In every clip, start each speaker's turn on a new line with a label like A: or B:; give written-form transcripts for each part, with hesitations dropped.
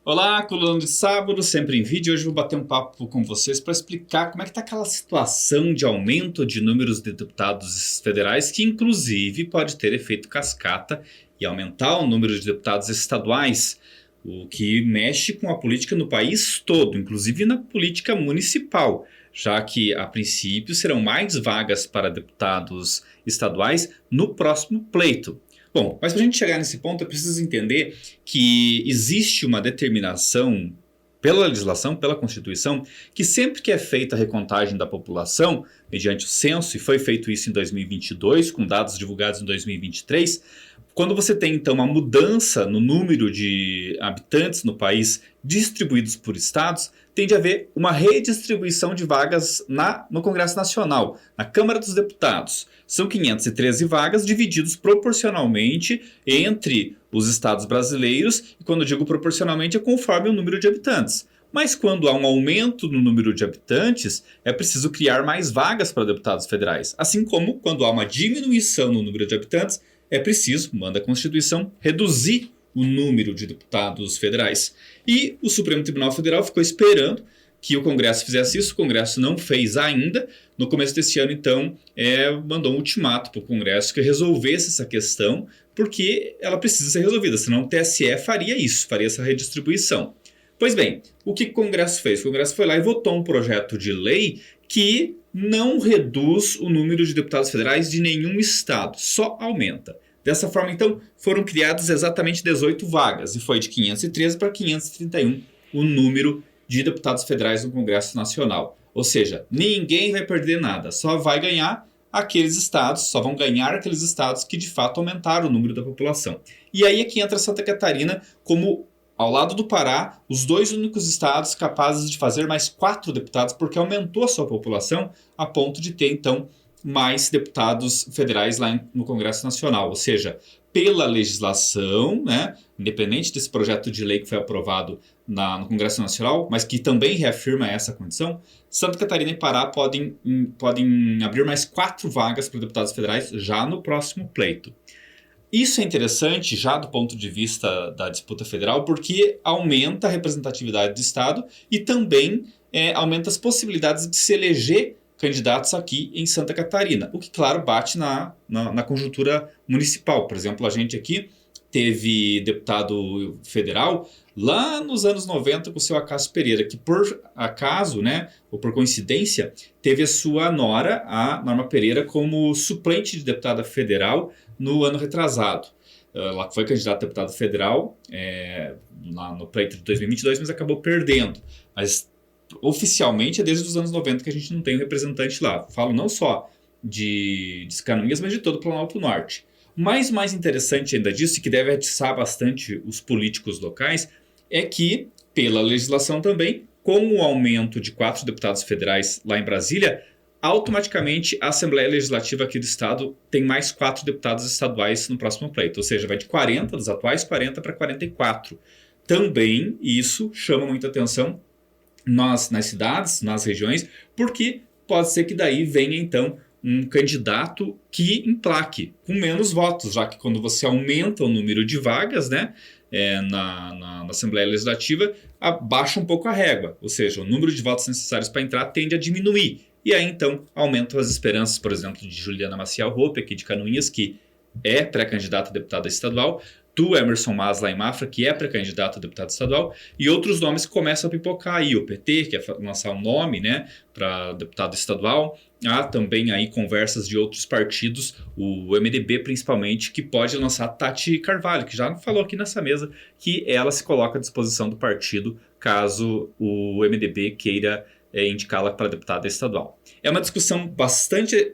A: Olá, coluna de sábado, sempre em vídeo. Hoje eu vou bater um papo com vocês para explicar como é que está aquela situação de aumento de números de deputados federais, que inclusive pode ter efeito cascata e aumentar o número de deputados estaduais, o que mexe com a política no país todo, inclusive na política municipal, já que a princípio serão mais vagas para deputados estaduais no próximo pleito. Bom, mas para a gente chegar nesse ponto é preciso entender que existe uma determinação pela legislação, pela Constituição, que sempre que é feita a recontagem da população, mediante o censo, e foi feito isso em 2022, com dados divulgados em 2023, quando você tem então uma mudança no número de habitantes no país distribuídos por estados, tende a haver uma redistribuição de vagas no Congresso Nacional, na Câmara dos Deputados. São 513 vagas divididos proporcionalmente entre os estados brasileiros, e quando eu digo proporcionalmente é conforme o número de habitantes. Mas quando há um aumento no número de habitantes, é preciso criar mais vagas para deputados federais. Assim como quando há uma diminuição no número de habitantes, é preciso, manda a Constituição, reduzir o número de deputados federais. E o Supremo Tribunal Federal ficou esperando que o Congresso fizesse isso, o Congresso não fez ainda. No começo desse ano, então, mandou um ultimato para o Congresso que resolvesse essa questão, porque ela precisa ser resolvida, senão o TSE faria isso, faria essa redistribuição. Pois bem, o que o Congresso fez? O Congresso foi lá e votou um projeto de lei que não reduz o número de deputados federais de nenhum estado, só aumenta. Dessa forma, então, foram criadas exatamente 18 vagas, e foi de 513 para 531 o número de deputados federais no Congresso Nacional. Ou seja, ninguém vai perder nada, só vai ganhar aqueles estados, só vão ganhar aqueles estados que de fato aumentaram o número da população. E aí é que entra Santa Catarina como, ao lado do Pará, os dois únicos estados capazes de fazer mais 4 deputados, porque aumentou a sua população a ponto de ter, então, mais deputados federais lá no Congresso Nacional. Ou seja, pela legislação, né, independente desse projeto de lei que foi aprovado no Congresso Nacional, mas que também reafirma essa condição, Santa Catarina e Pará podem abrir mais 4 vagas para deputados federais já no próximo pleito. Isso é interessante já do ponto de vista da disputa federal, porque aumenta a representatividade do Estado e também aumenta as possibilidades de se eleger candidatos aqui em Santa Catarina, o que, claro, bate na conjuntura municipal. Por exemplo, a gente aqui teve deputado federal lá nos anos 90 com o seu Acácio Pereira, que por acaso, né, ou por coincidência, teve a sua nora, a Norma Pereira, como suplente de deputada federal no ano retrasado. Ela foi candidata a deputada federal lá no pleito de 2022, mas acabou perdendo. Mas oficialmente é desde os anos 90 que a gente não tem um representante lá. Falo não só de Canoinhas, mas de todo o Planalto Norte. Mas mais interessante ainda disso, e que deve atiçar bastante os políticos locais, é que, pela legislação também, com o aumento de 4 deputados federais lá em Brasília, automaticamente a Assembleia Legislativa aqui do Estado tem mais 4 deputados estaduais no próximo pleito. Ou seja, vai de 40, dos atuais 40 para 44. Também isso chama muita atenção nas cidades, nas regiões, porque pode ser que daí venha então um candidato que emplaque com menos votos, já que quando você aumenta o número de vagas, né, na Assembleia Legislativa, abaixa um pouco a régua, ou seja, o número de votos necessários para entrar tende a diminuir. E aí então aumentam as esperanças, por exemplo, de Juliana Maciel Hoppe, aqui de Canoinhas, que é pré-candidata a deputada estadual, do Emerson Mas lá em Mafra, que é pré-candidato a deputado estadual, e outros nomes que começam a pipocar aí. O PT quer lançar um nome, né, para deputado estadual. Há também aí conversas de outros partidos, o MDB principalmente, que pode lançar Tati Carvalho, que já falou aqui nessa mesa que ela se coloca à disposição do partido caso o MDB queira indicá-la para deputada estadual. É uma discussão bastante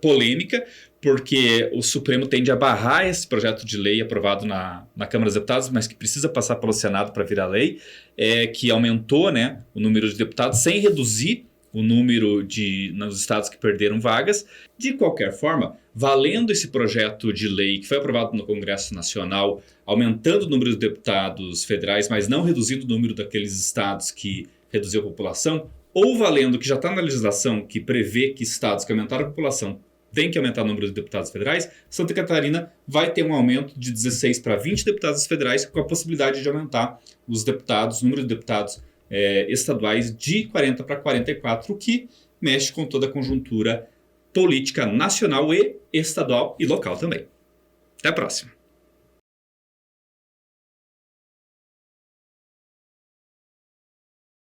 A: polêmica, porque o Supremo tende a barrar esse projeto de lei aprovado na Câmara dos Deputados, mas que precisa passar pelo Senado para virar lei, que aumentou, né, o número de deputados sem reduzir o número nos estados que perderam vagas. De qualquer forma, valendo esse projeto de lei que foi aprovado no Congresso Nacional, aumentando o número de deputados federais, mas não reduzindo o número daqueles estados que reduziu a população, ou valendo que já está na legislação que prevê que estados que aumentaram a população tem que aumentar o número de deputados federais, Santa Catarina vai ter um aumento de 16 para 20 deputados federais, com a possibilidade de aumentar o número de deputados estaduais de 40 para 44, o que mexe com toda a conjuntura política nacional e estadual e local também. Até a próxima.